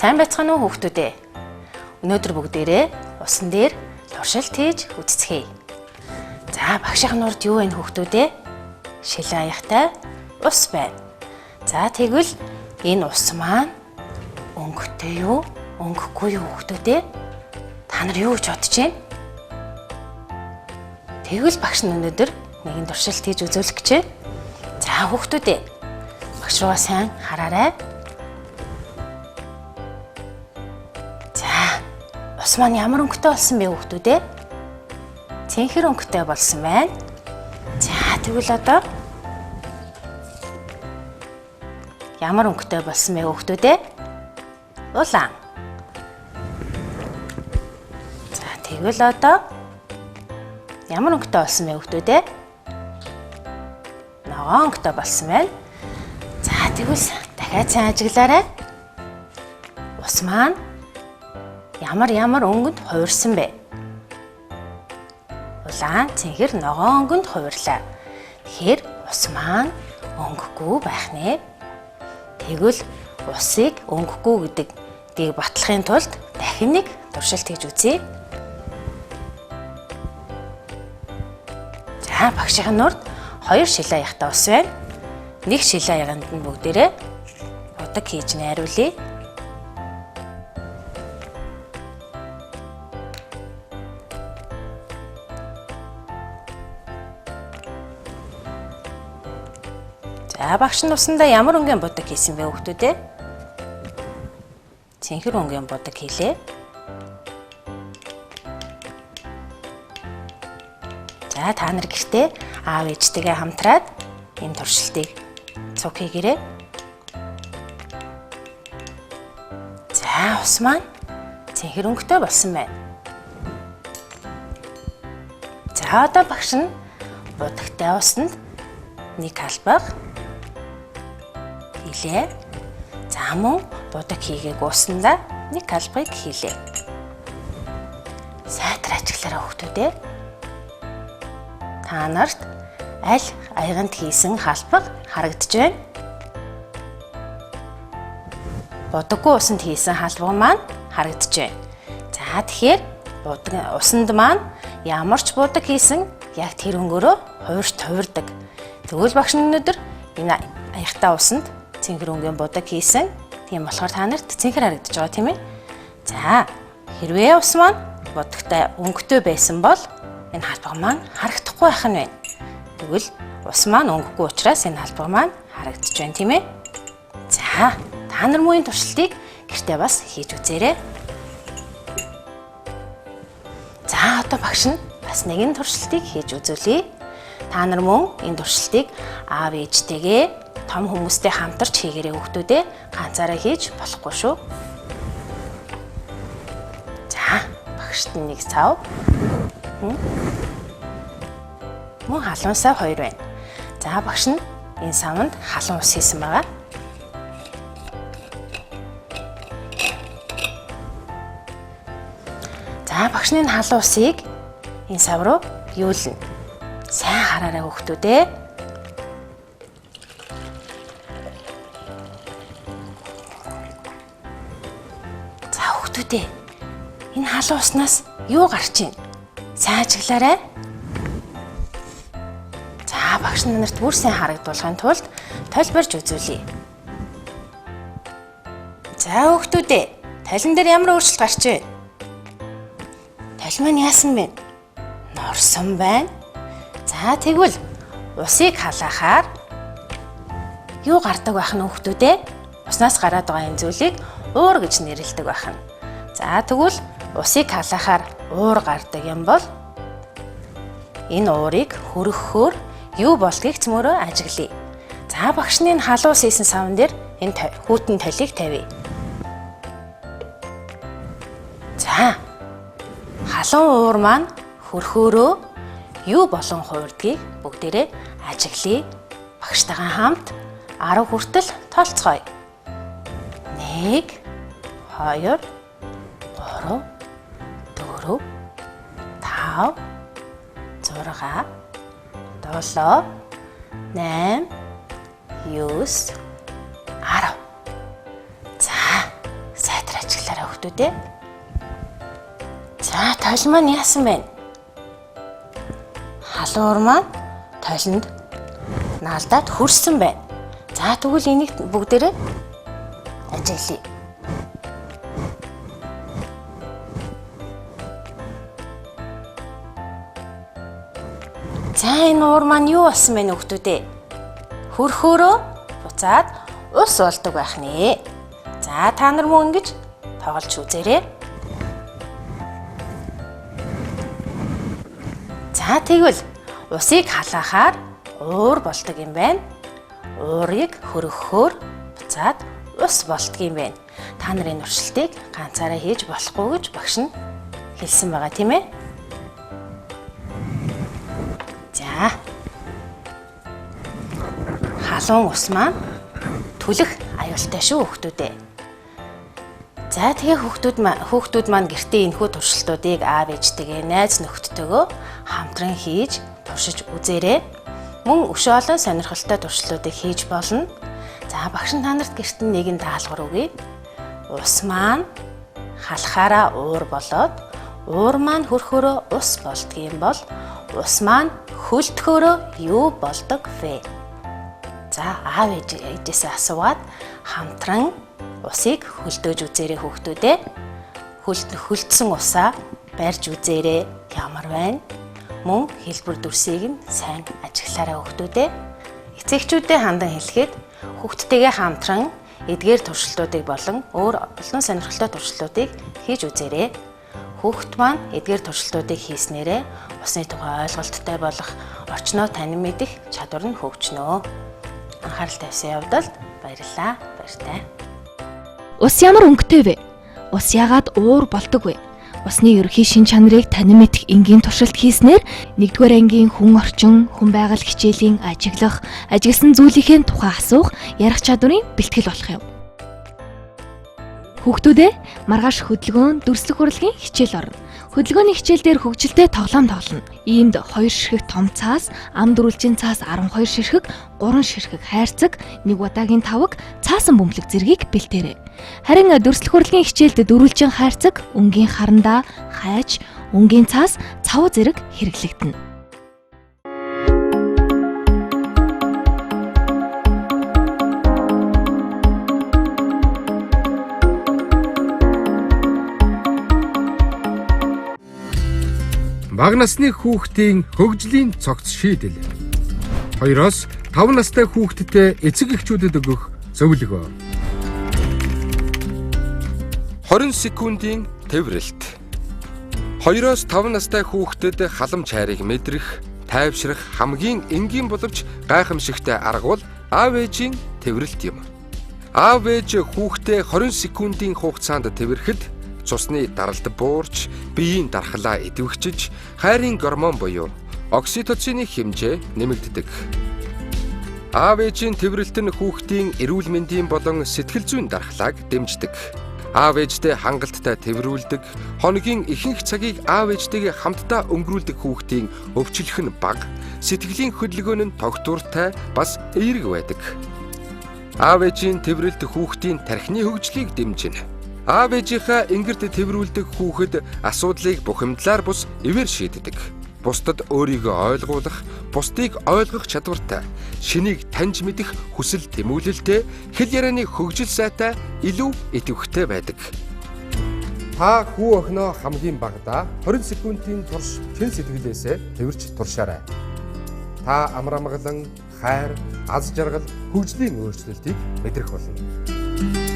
Сайн байцгаана уу хүүхдүүдээ? Өнөөдөр бүгдээрээ усан дээр туршилт хийж үзцгээе. За багшийн нурд юу вэ хүүхдүүдээ? Шил аяхтай ус байна. За тэгвэл энэ ус маань өнгөтэй юу, өнгөхгүй юу хүүхдүүдээ? Та нар юу гэж бодож байна? Тэгвэл багш нь өнөөдөр нэгэн туршилт хийж үзүүлэх гэж байна. За хүүхдүүдээ багш руугаа сайн хараарай. Ус маань ямар өнгөтэй болсон бэ хүүхдүүдээ? Цэнхэр өнгөтэй болсон байна. За тэгвэл одоо ямар өнгөтэй болсон бэ хүүхдүүдээ? Улаан. За тэгвэл одоо ямар өнгөтэй болсон бэ хүүхдүүдээ? Ногоон өнгөтэй болсон байна. За тэгвэл дахиад сайн ажиглаарай. Ус маань ямар өнгөнд хувирсан бэ? Улаан, цэнхэр, ногоон өнгөнд хувирлаа. Тэгэхээр ус маань өнгөгүй байх нэ. Тэгвэл усыг өнгөгүй гэдгийг батлахын тулд дахин нэг туршилт хийж үзье. За багшийн нурд 2 шил аяхтай ус байна. Нэг шил аяганд нь бүгдээрээ удаг хийж найруулъя. За багш нь усандаа ямар өнгийн будаг хийсэн бэ хүүхдүүдээ? Цэнхэр өнгийн будаг хийлээ. За та нар гэртээ аав ээжтэйгээ хамтраад энэ туршилтыг цуг хийгээрэй. За ус маань цэнхэр өнгөтэй болсон байна. За одоо багш нь будагтай усанд нэг албаг хийлээ. За мөн будаг хийгээг уусандаа нэг албагыг хийлээ. Сайтар ажиглаараа хүүхдүүдээ. Та нарт аль аяганд хийсэн халбаг харагдаж байна? Будаггүй усанд хийсэн халбаг маань харагдаж байна. За тэгэхээр усанд маань ямар ч будаг хийсэн яг тэр өнгөөрөө хувирдаг. Тэгвэл багш нь өнөөдөр энэ аяхтай усанд цэнхэр өнгийн будаг хийсэн. Тийм болохоор та нарт цэнхэр харагдаж байгаа тийм ээ. За хэрвээ ус маань будагтай өнгөтэй байсан бол энэ халбаг маань харагдахгүй байх нь байна. Тэгвэл ус маань өнгөгүй учраас энэ халбаг маань харагдаж байна тийм ээ. За та нар мөн энэ туршилтыг гэртээ бас хийж үзээрэй. За одоо багш нь бас нэгэн туршилтыг хийж үзүүлье. Та нар мөн энэ туршилтыг аав ээжтэйгээ том хүмүүстэй хамтарч хийгээрэй хүүхдүүдээ. Ганцаараа хийж болохгүй шүү. За багшд нэг сав. Мөн халуун сав 2 байна. За багш нь энэ савнд халуун ус хийсэн байгаа. За багш нь энэ халуун усыг энэ сав руу юулна. Сайн хараарай хүүхдүүдээ. Хүүхдүүдээ энэ халуун уснаас юу гарч ийн? Сайн ажиглаарай. За багш нарт бүр сайн харагдуулахын тулд тайлбарж үзүүлье. За хүүхдүүдээ талин дээр ямар өөрчлөлт гарч байна? Тал маань яасан бэ? Норсон байна. За тэгвэл усыг халаахаар юу гардаг байх нь хүүхдүүдээ? Уснаас гараад байгаа энэ зүйлийг уур гэж нэрлэдэг байх нь. За тэгвэл усыг халаахаар уур гардаг юм бол энэ уурыг хөрөхөөр юу болдгийг цөмөрөө ажиглая. За багш нь энэ халуун ус хийсэн савн дээр энэ хүүтэн талыг тавья. За халуун уур маань хөрөхөөрөө юу болон хувирдгийг бүгдээрээ ажиглая. Багштайгаа хамт 10 хүртэл тоолцгоё. 1 2 3 4 5 6 7 8 9 10. За сайтар хүүхдүүдээ. За толь маань яасан бэ? Халуун уур маань толинд наалдаад хүрсэн байна. За тэгвэл энийг бүгдээрээ ажиглая. За энэ уур маань юу болсон бэ хүүхдүүдээ? Хөрхөөрөө буцаад ус болдог байх нэ. За та нар мөн ингэж тоглож үзээрэй. За тэгвэл усыг халаахаар уур болдог юм байна. Уурыг хөргөхөөр буцаад ус болдог юм байна. Та нарын туршилтыг ганцаараа хийж болохгүй гэж багш нь хэлсэн байгаа тийм ээ. За. Халуун ус маань түлэх аюултай шүү хүүхдүүдээ. За тэгээ хүүхдүүд маань гэртээ энэхүү туршилтуудыг аав ээжтэйгээ найз нөхдөдтэйгөө хамтран хийж туршиж үзээрэй. Мөн өшөө олон сонирхолтой туршилтуудыг хийж болно. За багш нь та нарт гэрт нэгэн даалгавар өгье. Ус маань халахаараа уур болоод уур маань хөрхөөрөө ус болдгийм бол ус маань хөлдөхөөрөө юу болдог вэ? За аав ээжээсээ асууад хамтран усыг хөлдөөж үзээрэй хүүхдүүдээ. Хөлдсөн усаа барьж үзээрэй. Ямар байна? Мөн хэлбэр дүрсийг нь сайн ажиглаарай хүүхдүүдээ. Эцэгчүүдэд хандан хэлэхэд хүүхдтэйгээ хамтран эдгээр туршилтуудыг болон өөр олон сонирхолтой туршилтуудыг хийж үзээрэй. Хүүхд маань эдгээр туршилтуудыг хийснээрээ усны тухай ойлголттой болох, орчноо танин мэдэх чадвар нь хөгжнө. Анхаарал тавьсан явдалд баярлалаа. Баяртай. Ус ямар өнгөтэй вэ? Ус яагаад уур болдог вэ? Усны ерөнхий шин чанарыг танин мэдэх энгийн туршилт хийснээр 1-р ангийн хүн орчин, хүн байгаль хичээлийн ажигласан зүйлийнхээ тухай асуух, ярих чадварын бэлтгэл болох юм. Хүүхдүүдээ маргааш хөдөлгөөн дүрслэх урлагийн хичээл орно. Хөдөлгөөний хичээл дээр хөгжилтэй тоглоом тоглоно. Иймд 2 ширхэг том цаас, ам дөрвөлжийн цаас 12 ширхэг, 3 ширхэг хайрцаг, 1 удаагийн тавг, цаасан бөмбөлөг зэргийг бэлтээрэй. Харин дүрслэх урлагийн хичээлд дөрвөлжийн хайрцаг, өнгийн харандаа, хайж, өнгийн цаас, цав зэрэг хэрэглэгдэнэ. Бага насны хүүхдийн хөгжлийн цогц шийдэл. 2-оос 5 настай хүүхэдтэй эцэг эхчүүдэд өгөх зөвлөгөө. 20 секундын тээврэлт. 2-оос 5 настай хүүхдэд халамж хайрыг мэдрэх, тайвшрах хамгийн энгийн боловч гайхамшигтай арга бол аав ээжийн тээврэлт юм. Аав ээж хүүхдээ 20 секундын хугацаанд тээвэрэхэд цусны даралт буурч, биеийн дархлаа идэвхжиж, хайрын гормон буюу окситоцины хэмжээ нэмэгддэг. Аав ээжийн тээврэлт нь хүүхдийн эрүүл мэндийн болон сэтгэл зүйн дархлааг дэмждэг. Аав ээжтэй хангалттай тээврүүлдэг, хоногийн ихэнх цагийг аав ээжтэйгээ хамтдаа өнгөрүүлдэг хүүхдийн өвчлөх нь бага, сэтгэлийн хөдөлгөөн нь тогтвортой бас эерэг байдаг. Аав ээжийн тээврэлт хүүхдийн тархины хөгжлийг дэмжинэ. Аав ээжийнхаа ингэрд тээврүүлдэг хүүхэд асуудлыг бухимдлаар бус эвээр шийддэг. Бусдад өөрийгөө ойлгуулах, бусдыг ойлгох чадвартай, шинийг таньж мэдэх хүсэл тэмүүлэлтэй, хэл ярианы хөгжил сайтай, илүү идэвхтэй байдаг. Та хүү охиноо хамгийн багадаа 20 секундын турш чин сэтгэлээсээ тээвэрч туршаарай. Та амар амгалан, хайр, аз жаргал, хөгжлийн өөрчлөлтийг мэдрэх болно.